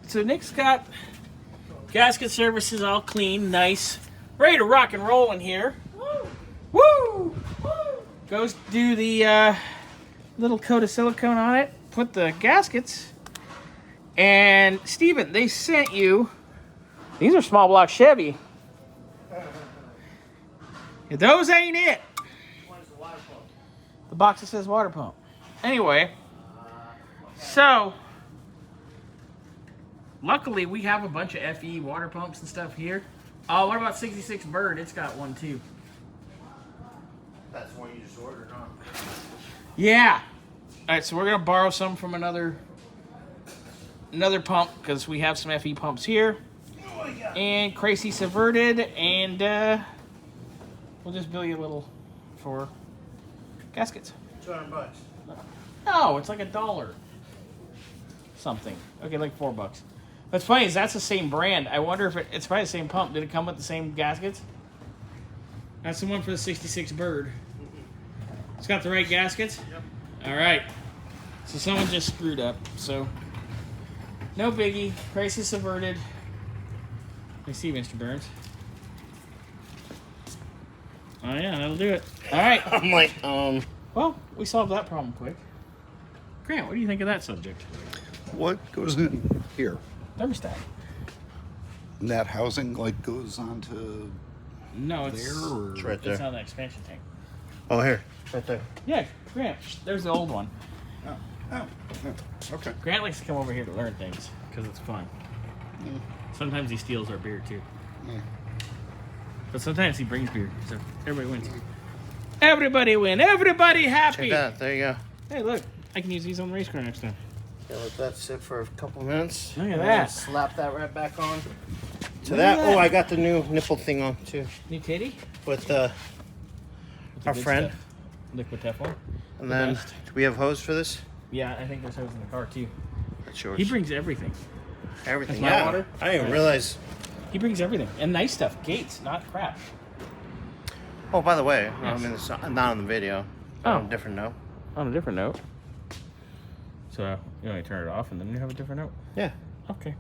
So Nick's got gasket services all clean, nice, ready to rock and roll in here. Woo! Goes do the little coat of silicone on it, put the gaskets, and Steven, they sent you, these are small block Chevy. Those ain't it. The box that says water pump. Anyway, so luckily we have a bunch of FE water pumps and stuff here. Oh, what about 66 Bird? It's got one too. That's one you just ordered, huh? Yeah. All right, so we're gonna borrow some from another pump because we have some FE pumps here. And Crazy Subverted, and we'll just bill you a little for gaskets. $200. No, it's like $1 something. Okay, like $4. What's funny is that's the same brand. I wonder if it's probably the same pump. Did it come with the same gaskets? That's the one for the 66 Bird. It's got the right gaskets? Yep. All right. So someone just screwed up. So no biggie. Crisis averted. I see, Mr. Burns. Oh yeah, that'll do it. All right. I'm like, Well, we solved that problem quick. Grant, what do you think of that subject? What goes in here? Thermostat. And that housing like goes onto No, it's there, or it's right there. It's on the expansion tank. Oh, here. Right there. Yeah, Grant. There's the old one. oh, okay. Grant likes to come over here to learn things because it's fun. Sometimes he steals our beer too. But sometimes he brings beer, so everybody wins. Everybody win. Everybody happy. Check that. There you go. Hey, look. I can use these on the race car next time. Yeah, let that sit for a couple minutes. Look at And that. then slap that right back on. To Look that. at that. Oh, I got the new nipple thing on too. New titty? With the our good friend. stuff. Liquid Teflon. And The then, best. do we have hose for this? Yeah, I think there's hose in the car too. That's yours. He brings everything. everything. That's my Yeah. water? I didn't Yeah. realize. He brings everything. And nice stuff. Gates, not crap. Oh, by the way, I Yes. mean, it's not on the video. Oh. On a different note. On a different note. So, you want to turn it off and then you have a different note? Yeah. Okay.